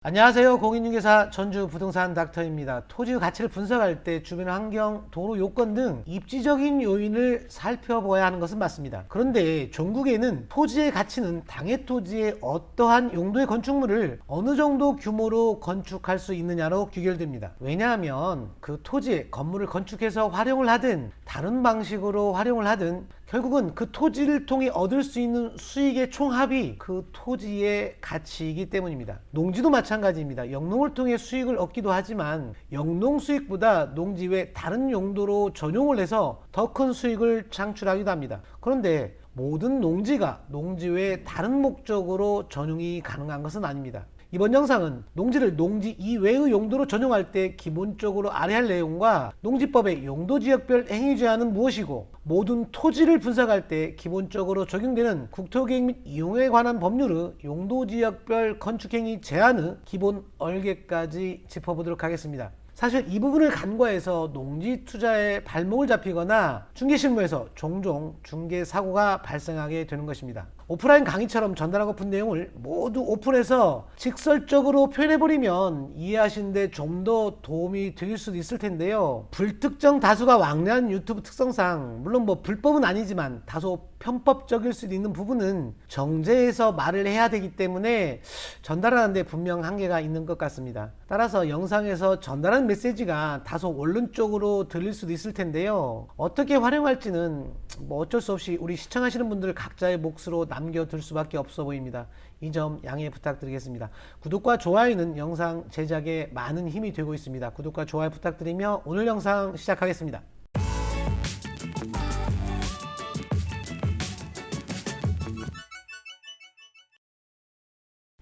안녕하세요. 공인중개사 전주 부동산 닥터입니다. 토지의 가치를 분석할 때 주변 환경, 도로 요건 등 입지적인 요인을 살펴보아야 하는 것은 맞습니다. 그런데 전국에는 토지의 가치는 당해 토지의 어떠한 용도의 건축물을 어느 정도 규모로 건축할 수 있느냐로 귀결됩니다. 왜냐하면 그 토지에 건물을 건축해서 활용을 하든 다른 방식으로 활용을 하든 결국은 그 토지를 통해 얻을 수 있는 수익의 총합이 그 토지의 가치이기 때문입니다. 농지도 마찬가지입니다. 영농을 통해 수익을 얻기도 하지만 영농 수익보다 농지 외 다른 용도로 전용을 해서 더 큰 수익을 창출하기도 합니다. 그런데 모든 농지가 농지 외 다른 목적으로 전용이 가능한 것은 아닙니다. 이번 영상은 농지를 농지 이외의 용도로 전용할 때 기본적으로 알아야 할 내용과 농지법의 용도지역별 행위 제한은 무엇이고 모든 토지를 분석할 때 기본적으로 적용되는 국토계획 및 이용에 관한 법률의 용도지역별 건축행위 제한의 기본 얼개까지 짚어보도록 하겠습니다. 사실 이 부분을 간과해서 농지 투자에 발목을 잡히거나 중개실무에서 종종 중개 사고가 발생하게 되는 것입니다. 오프라인 강의처럼 전달하고픈 내용을 모두 오픈해서 직설적으로 표현해버리면 이해하시는데 좀 더 도움이 될 수도 있을 텐데요. 불특정 다수가 왕래한 유튜브 특성상 물론 불법은 아니지만 다소 편법적일 수도 있는 부분은 정제해서 말을 해야 되기 때문에 전달하는데 분명 한계가 있는 것 같습니다. 따라서 영상에서 전달하는 메시지가 다소 원론적으로 들릴 수도 있을 텐데요. 어떻게 활용할지는 어쩔 수 없이 우리 시청하시는 분들 각자의 몫으로 남겨둘 수밖에 없어 보입니다. 이 점 양해 부탁드리겠습니다. 구독과 좋아요는 영상 제작에 많은 힘이 되고 있습니다. 구독과 좋아요 부탁드리며 오늘 영상 시작하겠습니다.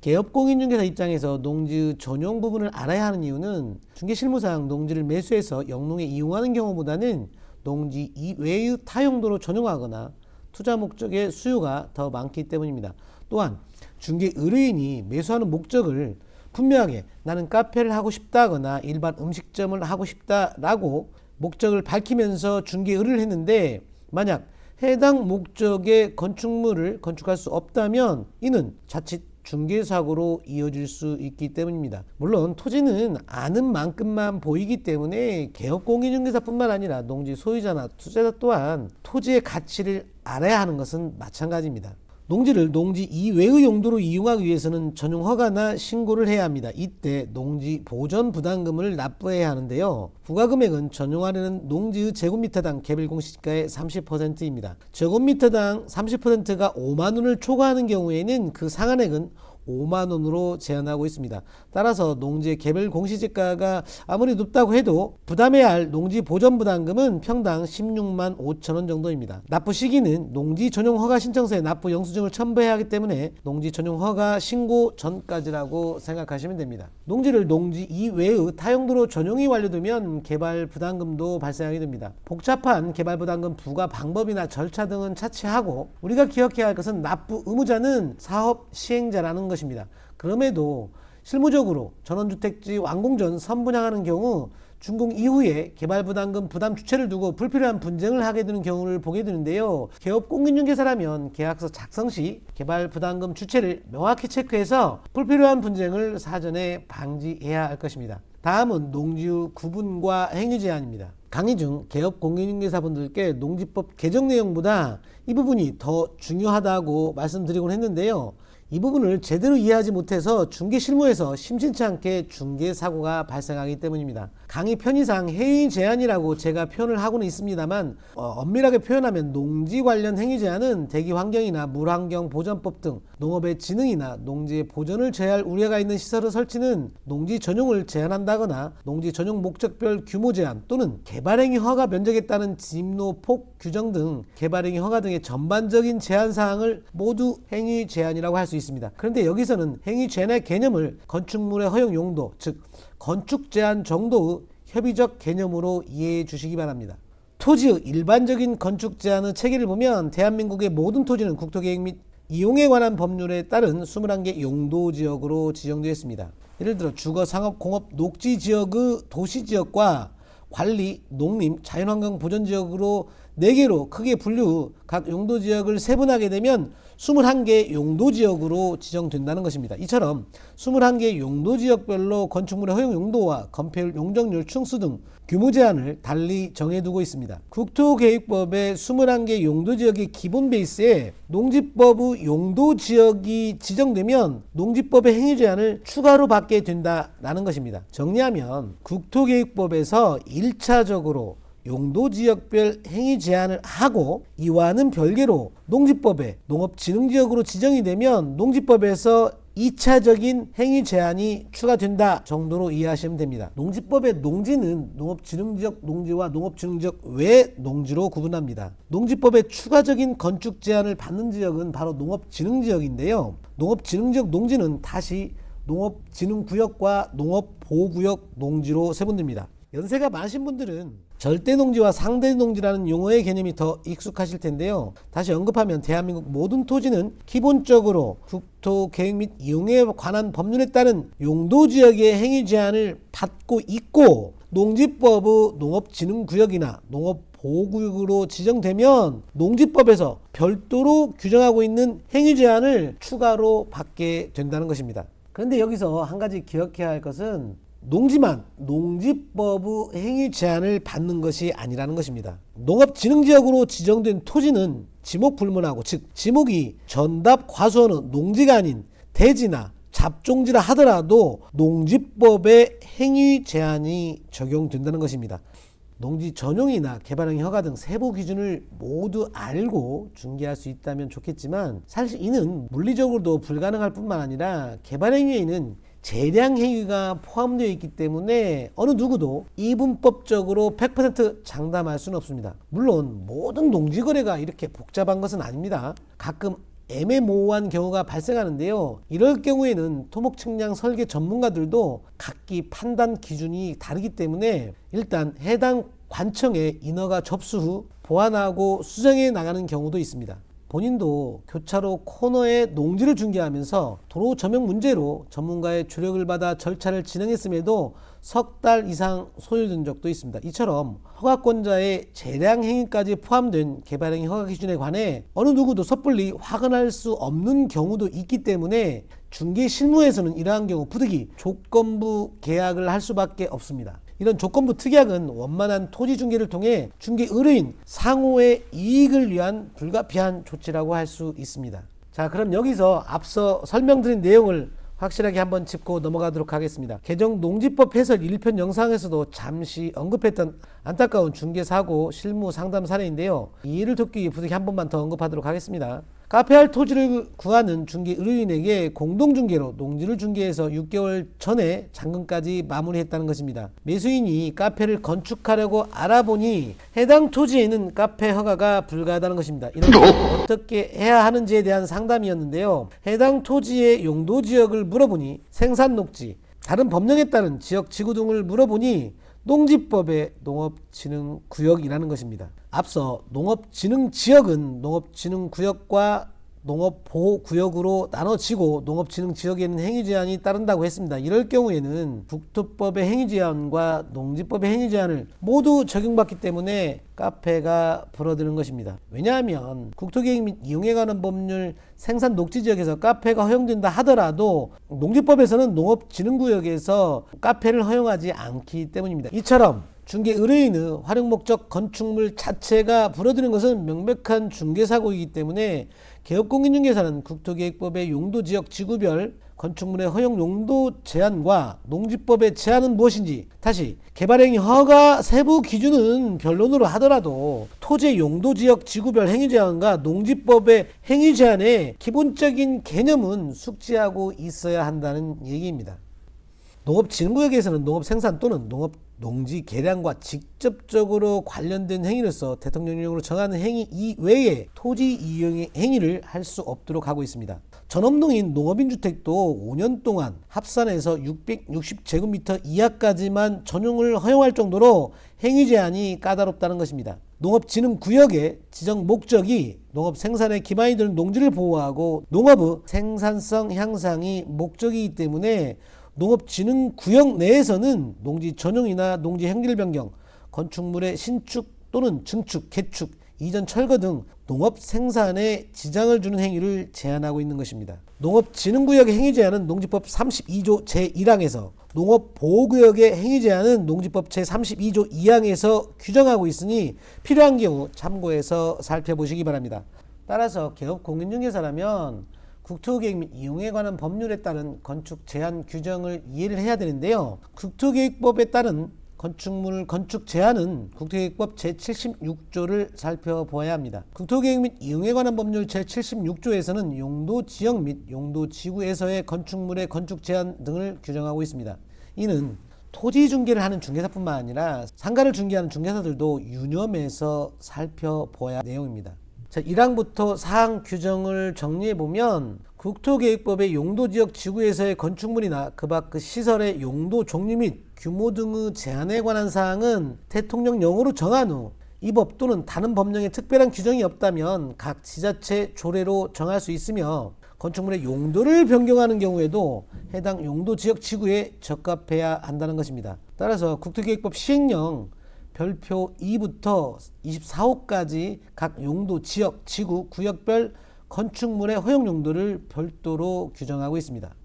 개업공인중개사 입장에서 농지의 전용 부분을 알아야 하는 이유는 중개실무상 농지를 매수해서 영농에 이용하는 경우보다는 농지 이외의 타용도로 전용하거나 투자 목적의 수요가 더 많기 때문입니다. 또한 중개 의뢰인이 매수하는 목적을 분명하게 나는 카페를 하고 싶다거나 일반 음식점을 하고 싶다라고 목적을 밝히면서 중개 의뢰를 했는데 만약 해당 목적의 건축물을 건축할 수 없다면 이는 자칫 중개사고로 이어질 수 있기 때문입니다. 물론 토지는 아는 만큼만 보이기 때문에 개업공인중개사뿐만 아니라 농지 소유자나 투자자 또한 토지의 가치를 알아야 하는 것은 마찬가지입니다. 농지를 농지 이외의 용도로 이용하기 위해서는 전용 허가나 신고를 해야 합니다. 이때 농지 보전 부담금을 납부해야 하는데요. 부과금액은 전용하려는 농지의 제곱미터당 개별 공시지가의 30%입니다. 제곱미터당 30%가 5만 원을 초과하는 경우에는 그 상한액은 5만 원으로 제한하고 있습니다. 따라서 농지의 개별 공시지가가 아무리 높다고 해도 부담해야 할 농지 보전 부담금은 평당 16만 5천 원 정도입니다. 납부 시기는 농지 전용 허가 신청서에 납부 영수증을 첨부해야 하기 때문에 농지 전용 허가 신고 전까지라고 생각하시면 됩니다. 농지를 농지 이외의 타용도로 전용이 완료되면 개발 부담금도 발생하게 됩니다. 복잡한 개발 부담금 부과 방법이나 절차 등은 차치하고 우리가 기억해야 할 것은 납부 의무자는 사업 시행자라는 것입니다. 그럼에도 실무적으로 전원주택지 완공 전 선분양하는 경우 준공 이후에 개발부담금 부담 주체를 두고 불필요한 분쟁을 하게 되는 경우를 보게 되는데요. 개업공인중개사라면 계약서 작성 시 개발부담금 주체를 명확히 체크해서 불필요한 분쟁을 사전에 방지해야 할 것입니다. 다음은 농지의 구분과 행위 제한입니다. 강의 중 개업공인중개사분들께 농지법 개정 내용보다 이 부분이 더 중요하다고 말씀드리곤 했는데요. 이 부분을 제대로 이해하지 못해서 중개 실무에서 심심치 않게 중개 사고가 발생하기 때문입니다. 강의 편의상 행위 제한이라고 제가 표현을 하고는 있습니다만 엄밀하게 표현하면 농지 관련 행위 제한은 대기 환경이나 물환경 보전법 등 농업의 진흥이나 농지의 보전을 제할 우려가 있는 시설의 설치는 농지 전용을 제한한다거나 농지 전용 목적별 규모 제한 또는 개발행위 허가 면적에 따른 진입로 폭 규정 등 개발행위 허가 등의 전반적인 제한 사항을 모두 행위 제한이라고 할 수 있습니다. 그런데 여기서는 행위 제한의 개념을 건축물의 허용 용도, 즉 건축 제한 정도의 협의적 개념으로 이해해 주시기 바랍니다. 토지의 일반적인 건축 제한의 체계를 보면 대한민국의 모든 토지는 국토계획 및 이용에 관한 법률에 따른 21개 용도지역으로 지정되어 있습니다. 예를 들어 주거, 상업, 공업, 녹지지역의 도시지역과 관리, 농림, 자연환경 보전지역으로 4개로 크게 분류 각 용도지역을 세분하게 되면 21개 용도지역으로 지정된다는 것입니다. 이처럼 21개 용도지역별로 건축물의 허용 용도와 건폐율, 용적률, 층수 등 규모 제한을 달리 정해두고 있습니다. 국토계획법의 21개 용도지역의 기본 베이스에 농지법의 용도지역이 지정되면 농지법의 행위 제한을 추가로 받게 된다는 것입니다. 정리하면 국토계획법에서 1차적으로 용도지역별 행위 제한을 하고 이와는 별개로 농지법에 농업진흥지역으로 지정이 되면 농지법에서 2차적인 행위 제한이 추가된다 정도로 이해하시면 됩니다. 농지법의 농지는 농업진흥지역 농지와 농업진흥지역 외 농지로 구분합니다. 농지법의 추가적인 건축 제한을 받는 지역은 바로 농업진흥지역인데요. 농업진흥지역 농지는 다시 농업진흥구역과 농업보호구역 농지로 세분됩니다. 연세가 많으신 분들은 절대농지와 상대농지라는 용어의 개념이 더 익숙하실 텐데요. 다시 언급하면 대한민국 모든 토지는 기본적으로 국토계획 및 이용에 관한 법률에 따른 용도지역의 행위 제한을 받고 있고 농지법의 농업진흥구역이나 농업보호구역으로 지정되면 농지법에서 별도로 규정하고 있는 행위 제한을 추가로 받게 된다는 것입니다. 그런데 여기서 한 가지 기억해야 할 것은 농지만 농지법의 행위 제한을 받는 것이 아니라는 것입니다. 농업진흥지역으로 지정된 토지는 지목불문하고 즉 지목이 전답 과수원은 농지가 아닌 대지나 잡종지라 하더라도 농지법의 행위 제한이 적용된다는 것입니다. 농지 전용이나 개발행위 허가 등 세부 기준을 모두 알고 중개할 수 있다면 좋겠지만 사실 이는 물리적으로도 불가능할 뿐만 아니라 개발행위에는 재량 행위가 포함되어 있기 때문에 어느 누구도 이분법적으로 100% 장담할 수는 없습니다. 물론 모든 농지거래가 이렇게 복잡한 것은 아닙니다. 가끔 애매모호한 경우가 발생하는데요. 이럴 경우에는 토목측량 설계 전문가들도 각기 판단 기준이 다르기 때문에 일단 해당 관청에 인허가 접수 후 보완하고 수정해 나가는 경우도 있습니다. 본인도 교차로 코너에 농지를 중개하면서 도로 점용 문제로 전문가의 조력을 받아 절차를 진행했음에도 석 달 이상 소요된 적도 있습니다. 이처럼 허가권자의 재량 행위까지 포함된 개발행위 허가 기준에 관해 어느 누구도 섣불리 확언할 수 없는 경우도 있기 때문에 중개 실무에서는 이러한 경우 부득이 조건부 계약을 할 수밖에 없습니다. 이런 조건부 특약은 원만한 토지 중개를 통해 중개 의뢰인 상호의 이익을 위한 불가피한 조치라고 할 수 있습니다. 자, 그럼 여기서 앞서 설명드린 내용을 확실하게 한번 짚고 넘어가도록 하겠습니다. 개정 농지법 해설 1편 영상에서도 잠시 언급했던 안타까운 중개사고 실무 상담 사례인데요. 이해를 돕기 위해 부득이 한 번만 더 언급하도록 하겠습니다. 카페할 토지를 구하는 중개 의뢰인에게 공동중개로 농지를 중개해서 6개월 전에 잔금까지 마무리했다는 것입니다. 매수인이 카페를 건축하려고 알아보니 해당 토지에는 카페 허가가 불가하다는 것입니다. 이런 어떻게 해야 하는지에 대한 상담이었는데요. 해당 토지의 용도지역을 물어보니 생산녹지, 다른 법령에 따른 지역 지구 등을 물어보니 농지법의 농업진흥구역이라는 것입니다. 앞서 농업진흥지역은 농업진흥구역과 농업보호구역으로 나눠지고 농업진흥지역에는 행위제한이 따른다고 했습니다. 이럴 경우에는 국토법의 행위제한과 농지법의 행위제한을 모두 적용받기 때문에 카페가 불어드는 것입니다. 왜냐하면 국토계획 및 이용에 관한 법률 생산 녹지지역에서 카페가 허용된다 하더라도 농지법에서는 농업진흥구역에서 카페를 허용하지 않기 때문입니다. 이처럼 중개 의뢰인의 활용 목적 건축물 자체가 불어드는 것은 명백한 중개사고이기 때문에 개업공인중개사는 국토계획법의 용도지역 지구별 건축물의 허용 용도 제한과 농지법의 제한은 무엇인지, 다시 개발행위 허가 세부 기준은 변론으로 하더라도 토지 용도지역 지구별 행위 제한과 농지법의 행위 제한의 기본적인 개념은 숙지하고 있어야 한다는 얘기입니다. 농업진흥구역에서는 농업생산 또는 농지 개량과 직접적으로 관련된 행위로서 대통령령으로 정하는 행위 이외에 토지 이용의 행위를 할 수 없도록 하고 있습니다. 전업농인 농업인 주택도 5년 동안 합산해서 660제곱미터 이하까지만 전용을 허용할 정도로 행위 제한이 까다롭다는 것입니다. 농업진흥구역의 지정 목적이 농업 생산에 기반이 되는 농지를 보호하고 농업의 생산성 향상이 목적이기 때문에 농업진흥구역 내에서는 농지 전용이나 농지 행질 변경, 건축물의 신축 또는 증축, 개축, 이전 철거 등 농업 생산에 지장을 주는 행위를 제한하고 있는 것입니다. 농업진흥구역의 행위 제한은 농지법 32조 제1항에서 농업보호구역의 행위 제한은 농지법 제32조 2항에서 규정하고 있으니 필요한 경우 참고해서 살펴보시기 바랍니다. 따라서 개업공인중개사라면 국토계획 및 이용에 관한 법률에 따른 건축 제한 규정을 이해를 해야 되는데요. 국토계획법에 따른 건축물 건축 제한은 국토계획법 제76조를 살펴보아야 합니다. 국토계획 및 이용에 관한 법률 제76조에서는 용도지역 및 용도지구에서의 건축물의 건축 제한 등을 규정하고 있습니다. 이는 토지 중개를 하는 중개사뿐만 아니라 상가를 중개하는 중개사들도 유념해서 살펴보아야 할 내용입니다. 자, 1항부터 4항 규정을 정리해보면 국토계획법의 용도지역 지구에서의 건축물이나 그 밖 그 시설의 용도 종류 및 규모 등의 제한에 관한 사항은 대통령령으로 정한 후 이 법 또는 다른 법령에 특별한 규정이 없다면 각 지자체 조례로 정할 수 있으며 건축물의 용도를 변경하는 경우에도 해당 용도지역 지구에 적합해야 한다는 것입니다. 따라서 국토계획법 시행령 별표 2부터 24호까지 각 용도, 지역, 지구, 구역별 건축물의 허용 용도를 별도로 규정하고 있습니다.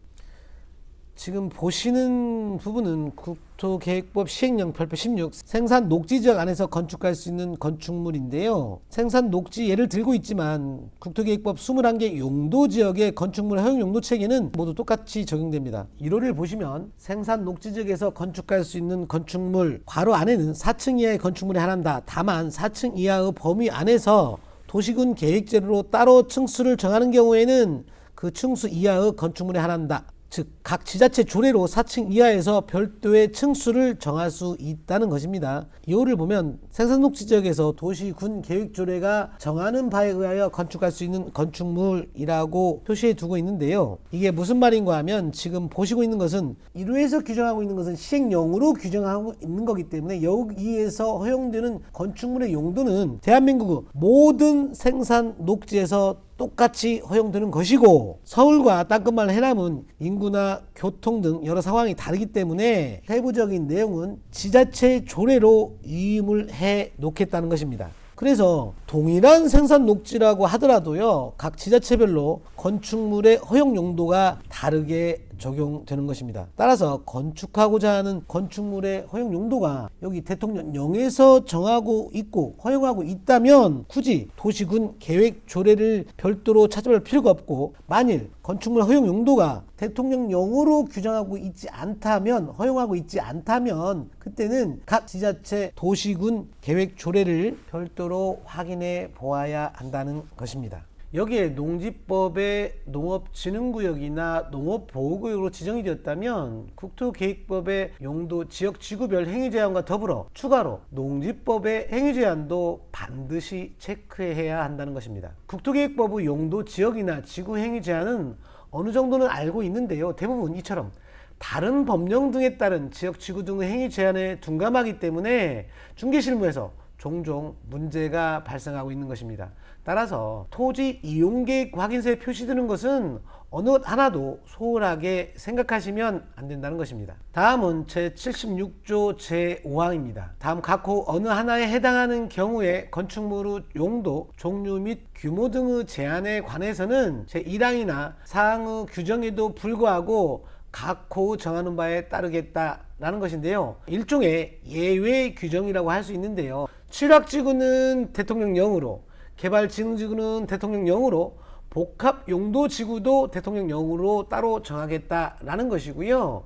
지금 보시는 부분은 국토계획법 시행령 별표 16 생산 녹지지역 안에서 건축할 수 있는 건축물인데요. 생산 녹지 예를 들고 있지만 국토계획법 21개 용도지역의 건축물 허용 용도 체계는 모두 똑같이 적용됩니다. 1호를 보시면 생산 녹지지역에서 건축할 수 있는 건축물 괄호 안에는 4층 이하의 건축물에 한한다. 다만 4층 이하의 범위 안에서 도시군 계획제로 따로 층수를 정하는 경우에는 그 층수 이하의 건축물에 한한다. 즉 각 지자체 조례로 4층 이하에서 별도의 층수를 정할 수 있다는 것입니다. 2호를 보면 생산녹지지역에서 도시군 계획조례가 정하는 바에 의하여 건축할 수 있는 건축물이라고 표시해 두고 있는데요. 이게 무슨 말인가 하면 지금 보시고 있는 것은 1호에서 규정하고 있는 것은 시행령으로 규정하고 있는 거기 때문에 여기에서 허용되는 건축물의 용도는 대한민국 모든 생산녹지에서 똑같이 허용되는 것이고 서울과 땅끝마을 해남은 인구나 교통 등 여러 상황이 다르기 때문에 세부적인 내용은 지자체 조례로 위임을 해 놓겠다는 것입니다. 그래서 동일한 생산 녹지라고 하더라도요 각 지자체별로 건축물의 허용 용도가 다르게 적용되는 것입니다. 따라서 건축하고자 하는 건축물의 허용 용도가 여기 대통령령에서 정하고 있고 허용하고 있다면 굳이 도시군 계획 조례를 별도로 찾아볼 필요가 없고 만일 건축물 허용 용도가 대통령령으로 규정하고 있지 않다면 허용하고 있지 않다면 그때는 각 지자체 도시군 계획 조례를 별도로 확인해 보아야 한다는 것입니다. 여기에 농지법의 농업진흥구역이나 농업보호구역으로 지정이 되었다면 국토계획법의 용도, 지역, 지구별 행위제한과 더불어 추가로 농지법의 행위제한도 반드시 체크해야 한다는 것입니다. 국토계획법의 용도, 지역이나 지구 행위제한은 어느 정도는 알고 있는데요. 대부분 이처럼 다른 법령 등에 따른 지역, 지구 등의 행위 제한에 둔감하기 때문에 중개실무에서 종종 문제가 발생하고 있는 것입니다. 따라서 토지 이용계획 확인서에 표시되는 것은 어느 하나도 소홀하게 생각하시면 안 된다는 것입니다. 다음은 제76조 제5항입니다. 다음 각호 어느 하나에 해당하는 경우에 건축물의 용도, 종류 및 규모 등의 제한에 관해서는 제1항이나 사항의 규정에도 불구하고 각호 정하는 바에 따르겠다라는 것인데요. 일종의 예외 규정이라고 할 수 있는데요. 취락지구는 대통령령으로, 개발진흥지구는 대통령령으로, 복합용도지구도 대통령령으로 따로 정하겠다라는 것이고요.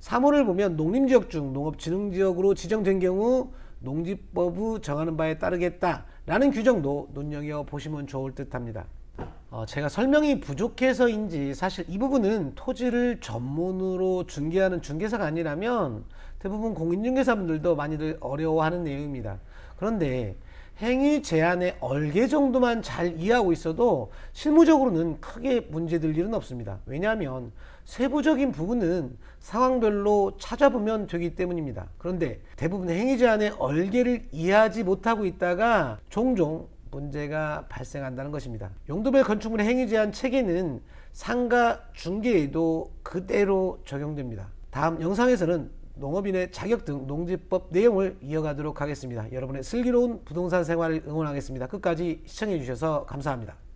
3호를 보면 농림지역 중 농업진흥지역으로 지정된 경우 농지법의 정하는 바에 따르겠다라는 규정도 눈여겨보시면 좋을 듯합니다. 제가 설명이 부족해서인지 사실 이 부분은 토지를 전문으로 중개하는 중개사가 아니라면 대부분 공인중개사분들도 많이들 어려워하는 내용입니다. 그런데 행위 제한의 얼개 정도만 잘 이해하고 있어도 실무적으로는 크게 문제될 일은 없습니다. 왜냐하면 세부적인 부분은 상황별로 찾아보면 되기 때문입니다. 그런데 대부분 행위 제한의 얼개를 이해하지 못하고 있다가 종종 문제가 발생한다는 것입니다. 용도별 건축물의 행위 제한 체계는 상가 중개에도 그대로 적용됩니다. 다음 영상에서는 농업인의 자격 등 농지법 내용을 이어가도록 하겠습니다. 여러분의 슬기로운 부동산 생활을 응원하겠습니다. 끝까지 시청해 주셔서 감사합니다.